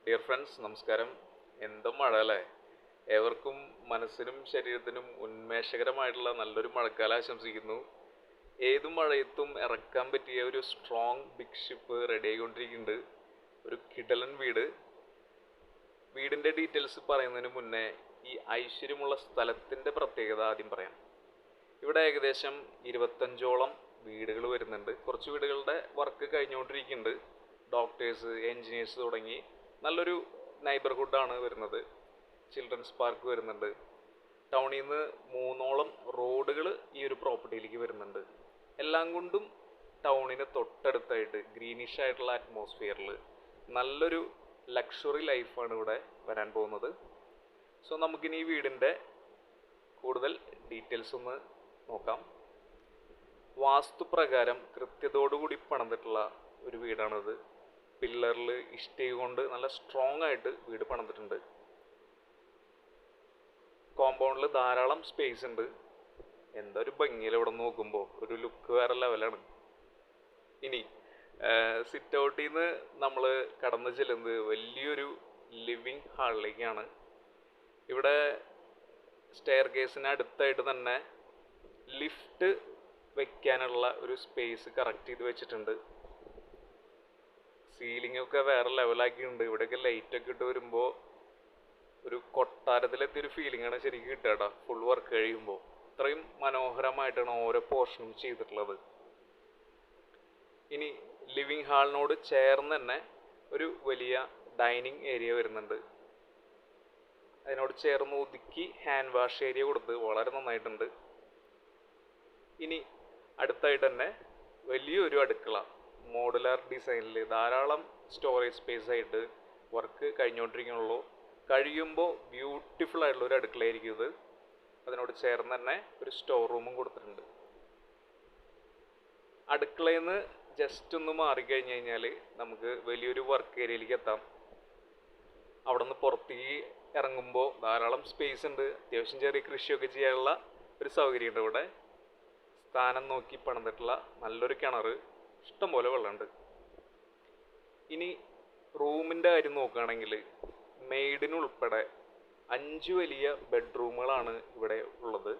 Dear friends, നമസ്കാരം. എന്തും മഴ അല്ലേ? ഏവർക്കും മനസ്സിനും ശരീരത്തിനും ഉന്മേഷകരമായിട്ടുള്ള നല്ലൊരു മഴക്കാലം ആശംസിക്കുന്നു. ഏതു മഴയത്തും ഇറക്കാൻ പറ്റിയ ഒരു സ്ട്രോങ് ബിഗ് ഷിപ്പ് റെഡി ആയിക്കൊണ്ടിരിക്കുന്നുണ്ട്. ഒരു കിടലൻ വീടിൻ്റെ ഡീറ്റെയിൽസ് പറയുന്നതിന് മുന്നേ ഈ ഐശ്വര്യമുള്ള സ്ഥലത്തിൻ്റെ പ്രത്യേകത ആദ്യം പറയാം. ഇവിടെ ഏകദേശം 25ഓളം വീടുകൾ വരുന്നുണ്ട്. കുറച്ച് വീടുകളുടെ വർക്ക് കഴിഞ്ഞുകൊണ്ടിരിക്കുന്നുണ്ട്. ഡോക്ടേഴ്സ്, എൻജിനീയേഴ്സ് തുടങ്ങി നല്ലൊരു നൈബർഹുഡാണ് വരുന്നത്. ചിൽഡ്രൻസ് പാർക്ക് വരുന്നുണ്ട്. ടൗണിൽ നിന്ന് 3ഓളം റോഡുകൾ ഈ ഒരു പ്രോപ്പർട്ടിയിലേക്ക് വരുന്നുണ്ട്. എല്ലാം കൊണ്ടും ടൗണിന് തൊട്ടടുത്തായിട്ട് ഗ്രീനിഷ് ആയിട്ടുള്ള അറ്റ്മോസ്ഫിയറിൽ നല്ലൊരു ലക്ഷറി ലൈഫാണ് ഇവിടെ വരാൻ പോകുന്നത്. സോ നമുക്കിനി ഈ വീടിൻ്റെ കൂടുതൽ ഡീറ്റെയിൽസ് ഒന്ന് നോക്കാം. വാസ്തുപ്രകാരം കൃത്യതയോടുകൂടി പണിതിട്ടുള്ള ഒരു വീടാണിത്. പില്ലറിൽ ഇഷ്ടിക കൊണ്ട് നല്ല സ്ട്രോങ് ആയിട്ട് വീട് പണിതിട്ടുണ്ട്. കോമ്പൗണ്ടിൽ ധാരാളം സ്പേസ് ഉണ്ട്. എന്തൊരു ഭംഗിയിൽ ഇവിടെ നോക്കുമ്പോൾ ഒരു ലുക്ക് വേറെ ലെവലാണ്. ഇനി സിറ്റ് ഔട്ടിൽ നിന്ന് നമ്മൾ കടന്നു ചെല്ലുന്നത് വലിയൊരു ലിവിങ് ഹാളിലേക്കാണ്. ഇവിടെ സ്റ്റെയർ കേസിന് അടുത്തായിട്ട് തന്നെ ലിഫ്റ്റ് വെക്കാനുള്ള ഒരു സ്പേസ് കറക്റ്റ് ചെയ്ത് വെച്ചിട്ടുണ്ട്. സീലിംഗ് ഒക്കെ വേറെ ലെവലാക്കിയിട്ടുണ്ട്. ഇവിടെയൊക്കെ ലൈറ്റൊക്കെ ഇട്ട് വരുമ്പോൾ ഒരു കൊട്ടാരത്തിലെത്തിയൊരു ഫീലിംഗാണ് ശരിക്കും കിട്ടുക കേട്ടോ. ഫുൾ വർക്ക് കഴിയുമ്പോൾ അത്രയും മനോഹരമായിട്ടാണ് ഓരോ പോർഷനും ചെയ്തിട്ടുള്ളത്. ഇനി ലിവിങ് ഹാളിനോട് ചേർന്ന് തന്നെ ഒരു വലിയ ഡൈനിങ് ഏരിയ വരുന്നുണ്ട്. അതിനോട് ചേർന്ന് ഒതുക്കി ഹാൻഡ് വാഷ് ഏരിയ കൊടുത്ത് വളരെ നന്നായിട്ടുണ്ട്. ഇനി അടുത്തായിട്ട് തന്നെ വലിയൊരു അടുക്കള മോഡുലാർ ഡിസൈനിൽ ധാരാളം സ്റ്റോറേജ് സ്പേസ് ആയിട്ട് വർക്ക് കഴിഞ്ഞുകൊണ്ടിരിക്കുന്നുള്ളൂ. കഴിയുമ്പോൾ ബ്യൂട്ടിഫുൾ ആയിട്ടുള്ള ഒരു അടുക്കളയായിരിക്കും ഇത്. അതിനോട് ചേർന്ന് തന്നെ ഒരു സ്റ്റോർ റൂമും കൊടുത്തിട്ടുണ്ട്. അടുക്കളയിൽ നിന്ന് ജസ്റ്റ് ഒന്ന് മാറിക്കഴിഞ്ഞ് കഴിഞ്ഞാൽ നമുക്ക് വലിയൊരു വർക്ക് ഏരിയയിലേക്ക് എത്താം. അവിടെ നിന്ന് പുറത്തേക്ക് ഇറങ്ങുമ്പോൾ ധാരാളം സ്പേസ് ഉണ്ട്. അത്യാവശ്യം ചെറിയ കൃഷിയൊക്കെ ചെയ്യാനുള്ള ഒരു സൗകര്യമുണ്ട് ഇവിടെ. സ്ഥാനം നോക്കി പണിതിട്ടുള്ള നല്ലൊരു കിണർ, ഇഷ്ടംപോലെ വെള്ളമുണ്ട്. ഇനി റൂമിൻ്റെ കാര്യം നോക്കുകയാണെങ്കിൽ മെയ്ഡിനുൾപ്പെടെ 5 വലിയ ബെഡ്റൂമുകളാണ് ഇവിടെ ഉള്ളത്.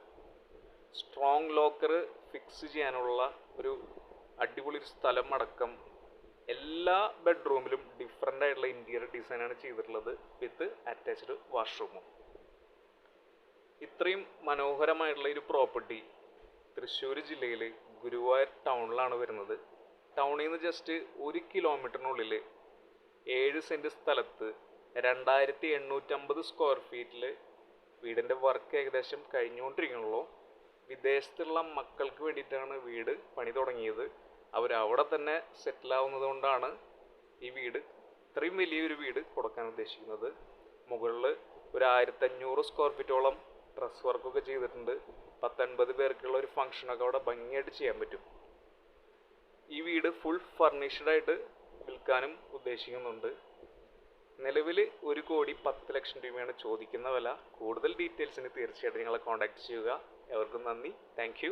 സ്ട്രോങ് ലോക്കർ ഫിക്സ് ചെയ്യാനുള്ള ഒരു അടിപൊളി സ്ഥലം അടക്കം എല്ലാ ബെഡ്റൂമിലും ഡിഫറെൻ്റ് ആയിട്ടുള്ള ഇൻറ്റീരിയർ ഡിസൈനാണ് ചെയ്തിട്ടുള്ളത്, വിത്ത് അറ്റാച്ച്ഡ് വാഷ്റൂമും. ഇത്രയും മനോഹരമായിട്ടുള്ള ഒരു പ്രോപ്പർട്ടി തൃശ്ശൂർ ജില്ലയിൽ ഗുരുവായൂർ ടൗണിലാണ് വരുന്നത്. ടൗണിൽ നിന്ന് ജസ്റ്റ് 1 കിലോമീറ്ററിനുള്ളിൽ 7 സെൻറ്റ് സ്ഥലത്ത് 2850 സ്ക്വയർ ഫീറ്റിൽ വീടിൻ്റെ വർക്ക് ഏകദേശം കഴിഞ്ഞുകൊണ്ടിരിക്കണുള്ളൂ. വിദേശത്തുള്ള മക്കൾക്ക് വേണ്ടിയിട്ടാണ് വീട് പണി തുടങ്ങിയത്. അവരവിടെ തന്നെ സെറ്റിലാവുന്നത് കൊണ്ടാണ് ഈ വീട്, ഇത്രയും വലിയൊരു വീട് കൊടുക്കാൻ ഉദ്ദേശിക്കുന്നത്. മുകളിൽ ഒരു 1500 സ്ക്വയർ ഫീറ്റോളം ഡ്രസ് വർക്കൊക്കെ ചെയ്തിട്ടുണ്ട്. 10-50 പേർക്കുള്ള ഒരു ഫംഗ്ഷനൊക്കെ അവിടെ ഭംഗിയായിട്ട് ചെയ്യാൻ പറ്റും. ഈ വീട് ഫുൾ ഫർണിഷ്ഡ് ആയിട്ട് വിൽക്കാനും ഉദ്ദേശിക്കുന്നുണ്ട്. നിലവിൽ 1,10,00,000 രൂപയാണ് ചോദിക്കുന്ന വില. കൂടുതൽ ഡീറ്റെയിൽസിന് തീർച്ചയായിട്ടും നിങ്ങളെ കോൺടാക്ട് ചെയ്യുക. എവർക്കും നന്ദി. Thank you.